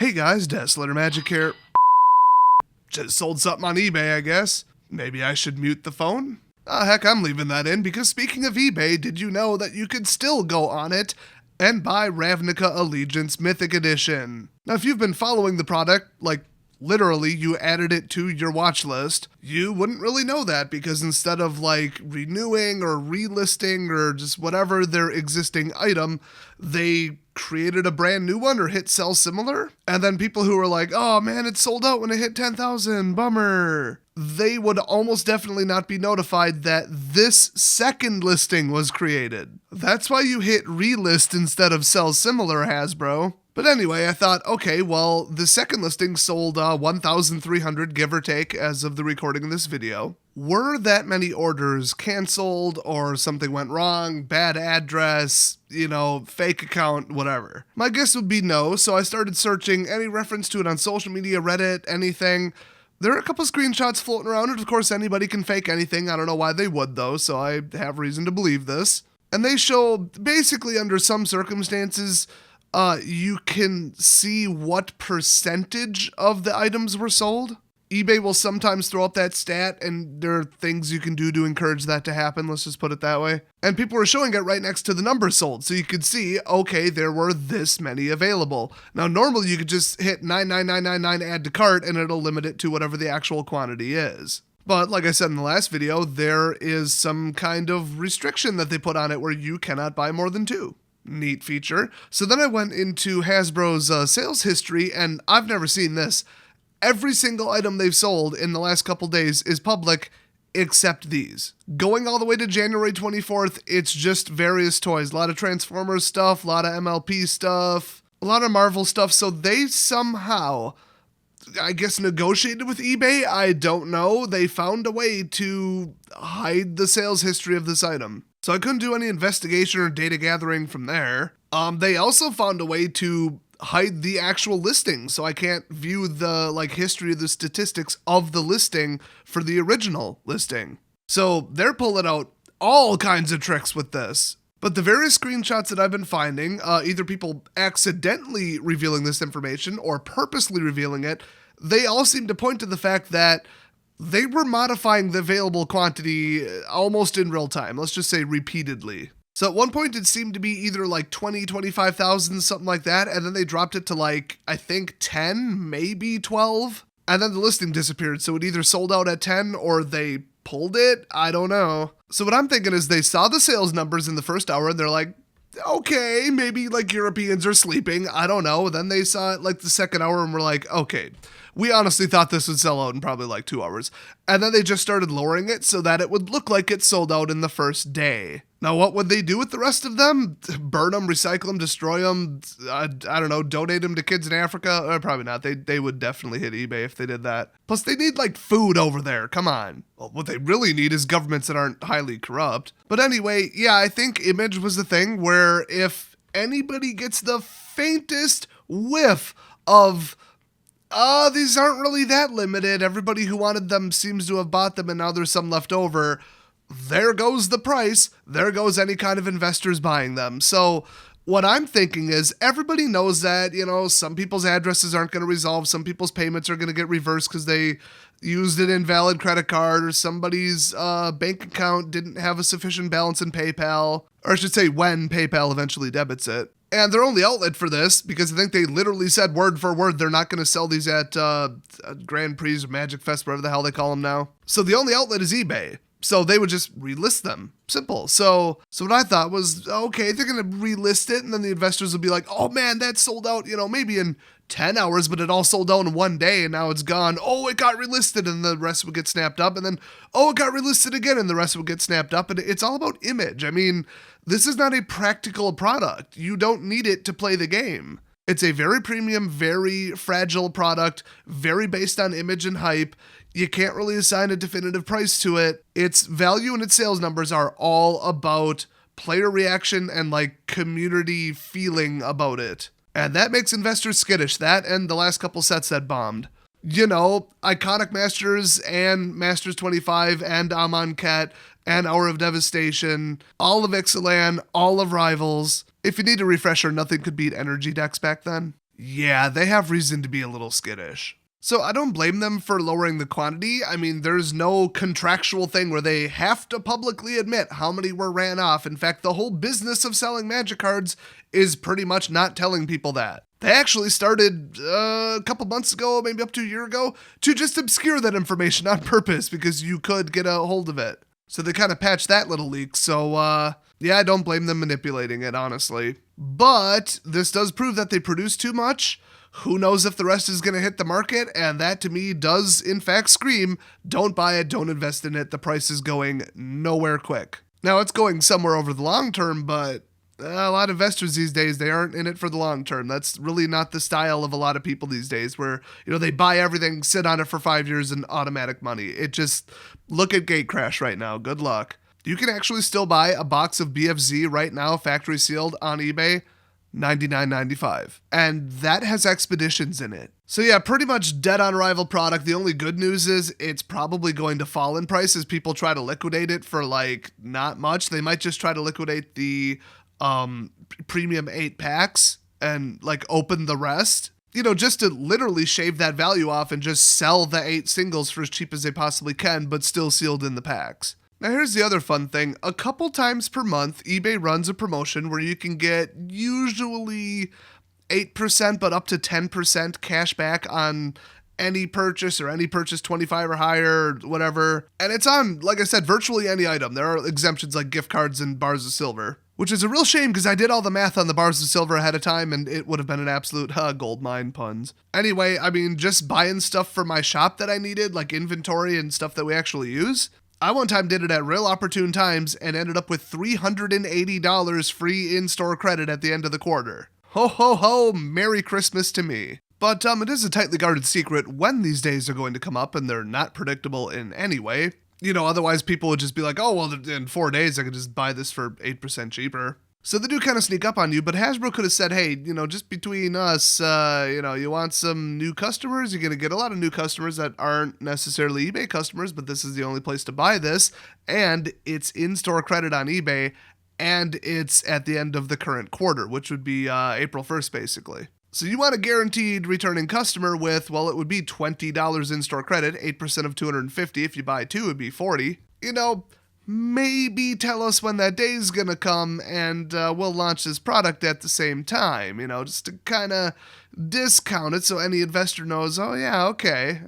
Hey guys, Desolator Magic here. Just sold something on eBay, I guess. Maybe I should mute the phone? Heck, I'm leaving that in because speaking of eBay, did you know that you could still go on it and buy Ravnica Allegiance Mythic Edition? Now, if you've been following the product, like literally you added it to your watch list, you wouldn't really know that because instead of like renewing or relisting or just whatever their existing item, they created a brand new one or hit sell similar. And then people who were like, oh man, it sold out when it hit 10,000, bummer. They would almost definitely not be notified that this second listing was created. That's why you hit relist instead of sell similar, Hasbro. But anyway, I thought, okay, well, the second listing sold 1,300, give or take, as of the recording of this video. Were that many orders canceled or something went wrong, bad address, fake account, whatever? My guess would be no, so I started searching any reference to it on social media, Reddit, anything. There are a couple screenshots floating around, and of course anybody can fake anything. I don't know why they would though, so I have reason to believe this. And they show basically under some circumstances, you can see what percentage of the items were sold. eBay will sometimes throw up that stat, and there are things you can do to encourage that to happen, let's just put it that way. And people were showing it right next to the number sold, so you could see, okay, there were this many available. Now, normally you could just hit 99999 add to cart, and it'll limit it to whatever the actual quantity is. But like I said in the last video, there is some kind of restriction that they put on it where you cannot buy more than 2. Neat feature. So then I went into Hasbro's sales history, and I've never seen this. Every single item they've sold in the last couple days is public, except these. Going all the way to January 24th, it's just various toys. A lot of Transformers stuff, a lot of MLP stuff, a lot of Marvel stuff. So they somehow, I guess, negotiated with eBay. I don't know. They found a way to hide the sales history of this item. So I couldn't do any investigation or data gathering from there. They also found a way to hide the actual listing, so I can't view the history of the statistics of the listing for the original listing. So they're pulling out all kinds of tricks with this. But the various screenshots that I've been finding, either people accidentally revealing this information or purposely revealing it, they all seem to point to the fact that they were modifying the available quantity almost in real time, let's just say repeatedly. So at one point it seemed to be either 20, 25,000, something like that, and then they dropped it to I think 10, maybe 12, and then the listing disappeared, so it either sold out at 10 or they pulled it, I don't know. So what I'm thinking is they saw the sales numbers in the first hour and they're like, okay, maybe Europeans are sleeping, I don't know. Then they saw it the second hour and were like, okay, we honestly thought this would sell out in probably 2 hours. And then they just started lowering it so that it would look like it sold out in the first day. Now, what would they do with the rest of them? Burn them, recycle them, destroy them? I don't know, donate them to kids in Africa? Probably not. They would definitely hit eBay if they did that. Plus, they need food over there. Come on. Well, what they really need is governments that aren't highly corrupt. But anyway, yeah, I think image was the thing where if anybody gets the faintest whiff of these aren't really that limited, everybody who wanted them seems to have bought them and now there's some left over, there goes the price, there goes any kind of investors buying them. So what I'm thinking is everybody knows that, some people's addresses aren't going to resolve, some people's payments are going to get reversed because they used an invalid credit card or somebody's bank account didn't have a sufficient balance in PayPal, or I should say when PayPal eventually debits it. And their only outlet for this, because I think they literally said word for word, they're not going to sell these at Grand Prix or Magic Fest, whatever the hell they call them now. So the only outlet is eBay. So they would just relist them. Simple. So what I thought was, okay, they're going to relist it, and then the investors will be like, oh man, that sold out, maybe in 10 hours, but it all sold out in one day, and now it's gone. Oh, it got relisted, and the rest would get snapped up, and then, oh, it got relisted again, and the rest would get snapped up, and it's all about image. I mean, this is not a practical product. You don't need it to play the game. It's a very premium, very fragile product, very based on image and hype. You can't really assign a definitive price to it. Its value and its sales numbers are all about player reaction and community feeling about it. And that makes investors skittish. That and the last couple sets that bombed. Iconic Masters and Masters 25 and Amonkhet and Hour of Devastation, all of Ixalan, all of Rivals. If you need a refresher, nothing could beat energy decks back then. yeah, they have reason to be a little skittish. So I don't blame them for lowering the quantity. I mean, there's no contractual thing where they have to publicly admit how many were ran off. In fact, the whole business of selling Magic cards is pretty much not telling people that. They actually started a couple months ago, maybe up to a year ago, to just obscure that information on purpose because you could get a hold of it. So they kind of patched that little leak. So yeah, I don't blame them manipulating it, honestly. But this does prove that they produce too much. Who knows if the rest is going to hit the market, and that to me does in fact scream, don't buy it, don't invest in it, the price is going nowhere quick. Now it's going somewhere over the long term, but a lot of investors these days, they aren't in it for the long term. That's really not the style of a lot of people these days where, they buy everything, sit on it for 5 years and automatic money. It just, look at Gatecrash right now, good luck. You can actually still buy a box of BFZ right now, factory sealed on eBay, $99.95. And that has expeditions in it. So yeah, pretty much dead on arrival product. The only good news is it's probably going to fall in price as people try to liquidate it for not much. They might just try to liquidate the premium 8 packs and open the rest. Just to literally shave that value off and just sell the 8 singles for as cheap as they possibly can, but still sealed in the packs. Now here's the other fun thing. A couple times per month, eBay runs a promotion where you can get usually 8% but up to 10% cash back on any purchase or any purchase 25 or higher or whatever. And it's on, like I said, virtually any item. There are exemptions like gift cards and bars of silver, which is a real shame because I did all the math on the bars of silver ahead of time and it would have been an absolute gold mine, puns. Anyway, I mean, just buying stuff for my shop that I needed, like inventory and stuff that we actually use. I one time did it at real opportune times and ended up with $380 free in-store credit at the end of the quarter. Ho ho ho, Merry Christmas to me. But it is a tightly guarded secret when these days are going to come up and they're not predictable in any way. Otherwise people would just be like, oh, well, in 4 days I could just buy this for 8% cheaper. So they do kind of sneak up on you, but Hasbro could have said, hey, just between us, you want some new customers? You're going to get a lot of new customers that aren't necessarily eBay customers, but this is the only place to buy this, and it's in-store credit on eBay, and it's at the end of the current quarter, which would be April 1st, basically. So you want a guaranteed returning customer with, well, it would be $20 in-store credit, 8% of $250. If you buy 2, it would be $40. Maybe tell us when that day's gonna come and we'll launch this product at the same time, just to kind of discount it so any investor knows, oh yeah, okay,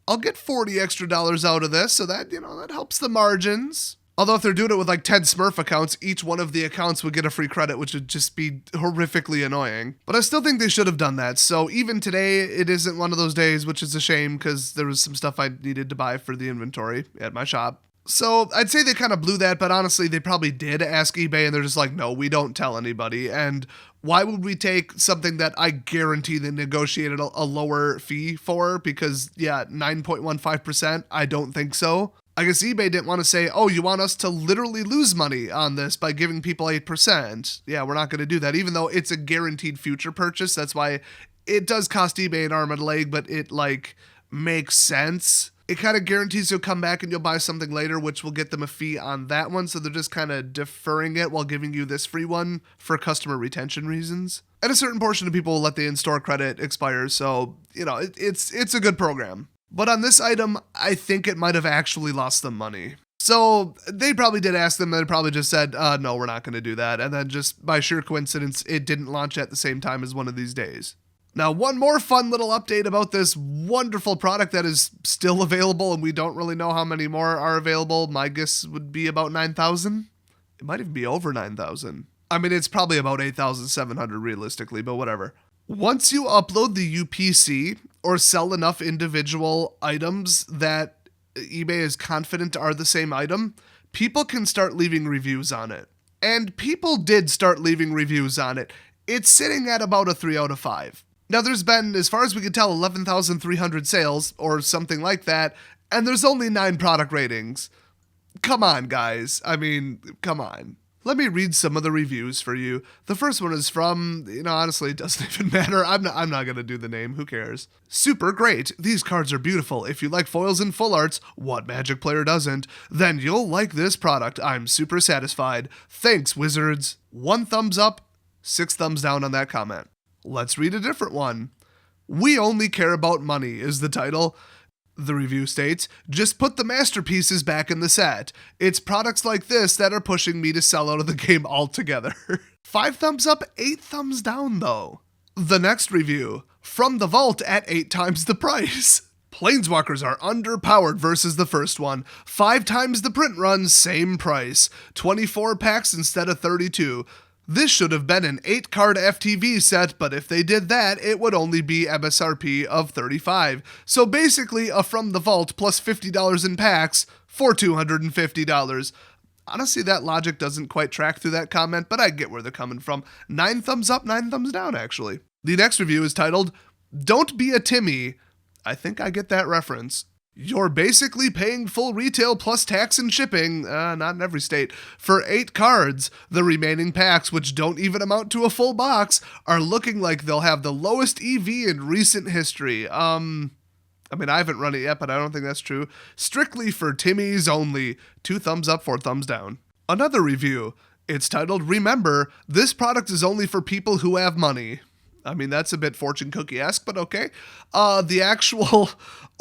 I'll get $40 extra out of this, so that, that helps the margins. Although if they're doing it with 10 Smurf accounts, each one of the accounts would get a free credit, which would just be horrifically annoying. But I still think they should have done that. So even today, it isn't one of those days, which is a shame because there was some stuff I needed to buy for the inventory at my shop. So I'd say they kind of blew that, but honestly, they probably did ask eBay and they're just like, no, we don't tell anybody. And why would we take something that I guarantee they negotiated a lower fee for? Because, yeah, 9.15%, I don't think so. I guess eBay didn't want to say, oh, you want us to literally lose money on this by giving people 8%. Yeah, we're not going to do that, even though it's a guaranteed future purchase. That's why it does cost eBay an arm and a leg, but it, makes sense. It kind of guarantees you'll come back and you'll buy something later, which will get them a fee on that one. So they're just kind of deferring it while giving you this free one for customer retention reasons. And a certain portion of people will let the in-store credit expire. So, it's a good program. But on this item, I think it might have actually lost them money. So they probably did ask them. They probably just said, no, we're not going to do that. And then just by sheer coincidence, it didn't launch at the same time as one of these days. Now, one more fun little update about this wonderful product that is still available, and we don't really know how many more are available. My guess would be about 9,000. It might even be over 9,000. I mean, it's probably about 8,700 realistically, but whatever. Once you upload the UPC or sell enough individual items that eBay is confident are the same item, people can start leaving reviews on it. And people did start leaving reviews on it. It's sitting at about a 3 out of 5. Now, there's been, as far as we can tell, 11,300 sales or something like that, and there's only 9 product ratings. Come on, guys. I mean, come on. Let me read some of the reviews for you. The first one is from, honestly, it doesn't even matter. I'm not going to do the name. Who cares? Super great. These cards are beautiful. If you like foils and full arts, what Magic player doesn't? Then you'll like this product. I'm super satisfied. Thanks, Wizards. 1 thumbs up, 6 thumbs down on that comment. Let's read a different one. We only care about money is the title. The review states, just put the masterpieces back in the set. It's products like this that are pushing me to sell out of the game altogether. 5 thumbs up, 8 thumbs down though. The next review, from the vault at 8 times the price. Planeswalkers are underpowered versus the first one. 5 times the print run, same price. 24 packs instead of 32. This should have been an 8-card FTV set, but if they did that, it would only be MSRP of $35. So basically, a From the Vault plus $50 in packs for $250. Honestly, that logic doesn't quite track through that comment, but I get where they're coming from. 9 thumbs up, 9 thumbs down, actually. The next review is titled, Don't Be a Timmy. I think I get that reference. You're basically paying full retail plus tax and shipping, not in every state, for 8 cards. The remaining packs, which don't even amount to a full box, are looking like they'll have the lowest EV in recent history. I mean, I haven't run it yet, but I don't think that's true. Strictly for Timmys only. 2 thumbs up, 4 thumbs down. Another review. It's titled, Remember, this product is only for people who have money. I mean, that's a bit fortune cookie-esque, but okay. The actual...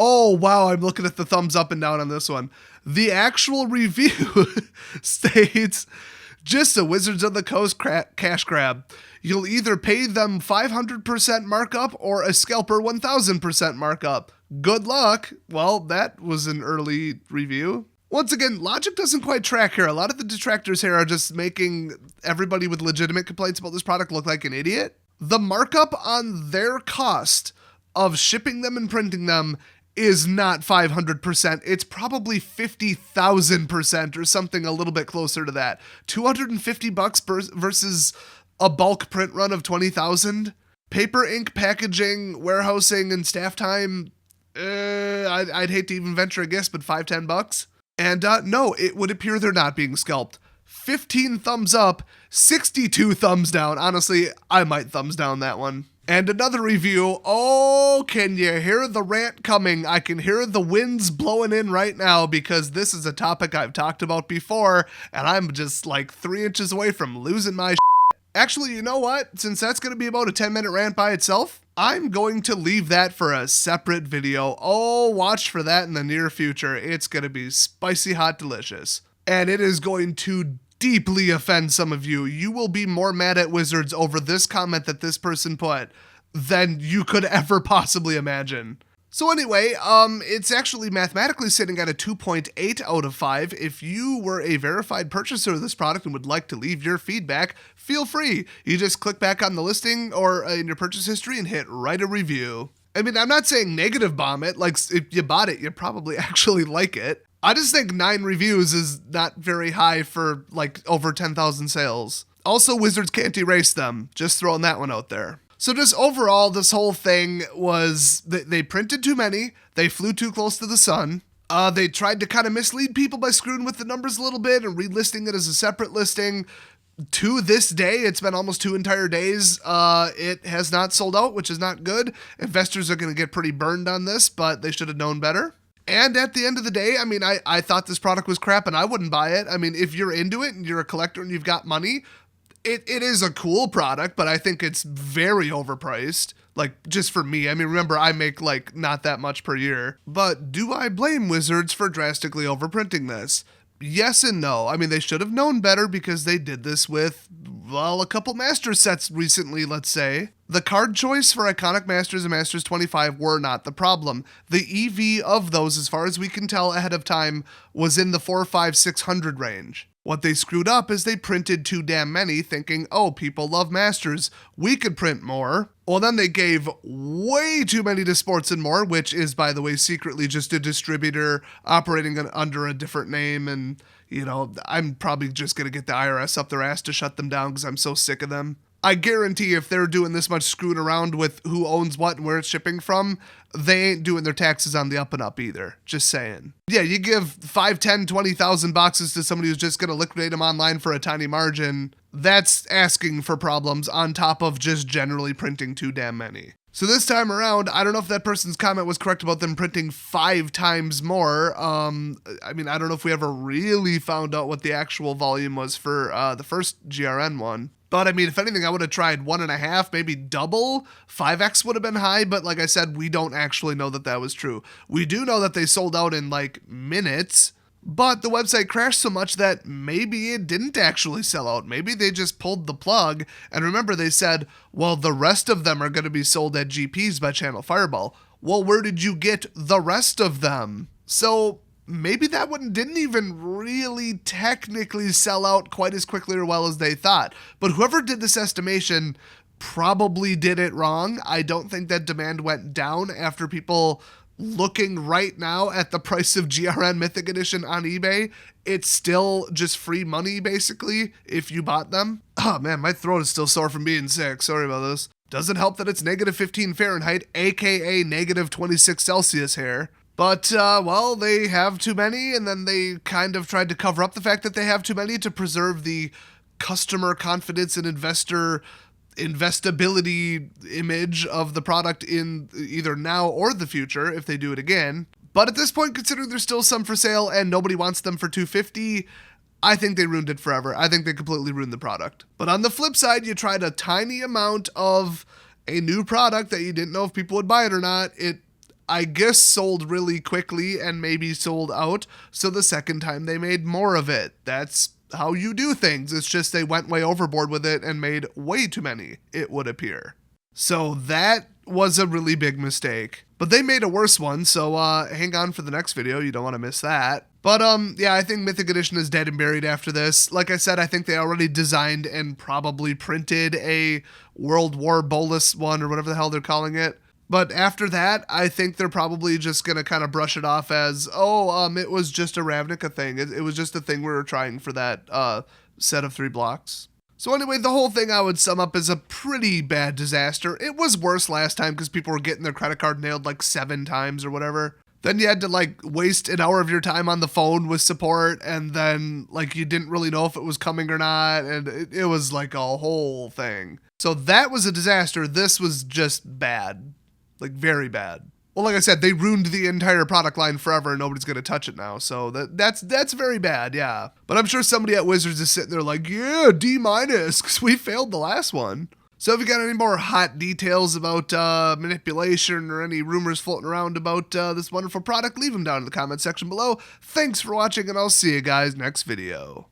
Oh, wow, I'm looking at the thumbs up and down on this one. The actual review states, just a Wizards of the Coast cash grab. You'll either pay them 500% markup or a scalper 1000% markup. Good luck. Well, that was an early review. Once again, logic doesn't quite track here. A lot of the detractors here are just making everybody with legitimate complaints about this product look like an idiot. The markup on their cost of shipping them and printing them is not 500%. It's probably 50,000% or something a little bit closer to that. $250 versus a bulk print run of 20,000. Paper, ink, packaging, warehousing, and staff time. I'd hate to even venture a guess, but $5-10. And no, it would appear they're not being scalped. 15 thumbs up, 62 thumbs down. Honestly, I might thumbs down that one. And another review. Oh, can you hear the rant coming? I can hear the winds blowing in right now because this is a topic I've talked about before, and I'm just like 3 inches away from losing my shit. Actually, you know what? Since that's going to be about a 10-minute rant by itself, I'm going to leave that for a separate video. Oh, watch for that in the near future. It's going to be spicy hot delicious. And it is going to deeply offend some of you. You will be more mad at Wizards over this comment that this person put than you could ever possibly imagine. So anyway, it's actually mathematically sitting at a 2.8 out of 5. If you were a verified purchaser of this product and would like to leave your feedback, feel free. You just click back on the listing or in your purchase history and hit write a review. I mean, I'm not saying negative bomb it. Like, if you bought it, you probably actually like it. I just think 9 reviews is not very high for like over 10,000 sales. Also, Wizards can't erase them. Just throwing that one out there. So just overall, this whole thing was, they printed too many, they flew too close to the sun, they tried to kind of mislead people by screwing with the numbers a little bit and relisting it as a separate listing. To this day, it's been almost 2 entire days, it has not sold out, which is not good. Investors are going to get pretty burned on this, but they should have known better. And at the end of the day, I mean, I thought this product was crap and I wouldn't buy it. I mean, if you're into it and you're a collector and you've got money, it is a cool product, but I think it's very overpriced. Like, just for me. I mean, remember, I make like not that much per year. But do I blame Wizards for drastically overprinting this? Yes and no. I mean, they should have known better because they did this with, well, a couple Master sets recently, let's say. The card choice for Iconic Masters and Masters 25 were not the problem. The EV of those, as far as we can tell ahead of time, was in the 400, 500, 600 range. What they screwed up is they printed too damn many, thinking, oh, people love Masters, we could print more. Well, then they gave way too many to Sports and More, which is, by the way, secretly just a distributor operating under a different name. And, you know, I'm probably just going to get the IRS up their ass to shut them down because I'm so sick of them. I guarantee if they're doing this much screwing around with who owns what and where it's shipping from, they ain't doing their taxes on the up and up either. Just saying. Yeah, you give 5, 10, 20,000 boxes to somebody who's just going to liquidate them online for a tiny margin. That's asking for problems on top of just generally printing too damn many. So this time around, I don't know if that person's comment was correct about them printing 5 times more. I mean, I don't know if we ever really found out what the actual volume was for the first GRN one. But I mean, if anything, I would have tried 1.5, maybe double. 5x would have been high, but like I said, we don't actually know that that was true. We do know that they sold out in like minutes, but the website crashed so much that maybe it didn't actually sell out. Maybe they just pulled the plug. And remember, they said, well, the rest of them are going to be sold at GPs by Channel Fireball. Well, where did you get the rest of them? So maybe that one didn't even really technically sell out quite as quickly or well as they thought. But whoever did this estimation probably did it wrong. I don't think that demand went down after people looking right now at the price of GRN Mythic Edition on eBay. It's still just free money, basically, if you bought them. Oh man, my throat is still sore from being sick. Sorry about this. Doesn't help that it's negative 15 Fahrenheit, aka negative 26 Celsius here. But, well, they have too many, and then they kind of tried to cover up the fact that they have too many to preserve the customer confidence and investor investability image of the product in either now or the future if they do it again. But at this point, considering there's still some for sale and nobody wants them for $250, I think they ruined it forever. I think they completely ruined the product. But on the flip side, you tried a tiny amount of a new product that you didn't know if people would buy it or not. It, I guess, sold really quickly and maybe sold out. So the second time they made more of it. That's how you do things. It's just they went way overboard with it and made way too many, it would appear. So that was a really big mistake. But they made a worse one, so hang on for the next video. You don't want to miss that. But yeah, I think Mythic Edition is dead and buried after this. Like I said, I think they already designed and probably printed a World War Bolus one or whatever the hell they're calling it. But after that, I think they're probably just going to kind of brush it off as, oh, it was just a Ravnica thing. It was just a thing we were trying for that set of 3 blocks. So anyway, the whole thing I would sum up as a pretty bad disaster. It was worse last time because people were getting their credit card nailed like 7 times or whatever. Then you had to like waste an hour of your time on the phone with support, and then like you didn't really know if it was coming or not, and it was like a whole thing. So that was a disaster. This was just bad. Like, very bad. Well, like I said, they ruined the entire product line forever and nobody's going to touch it now. So that's very bad, yeah. But I'm sure somebody at Wizards is sitting there like, yeah, D-, because we failed the last one. So if you got any more hot details about manipulation or any rumors floating around about this wonderful product, leave them down in the comment section below. Thanks for watching, and I'll see you guys next video.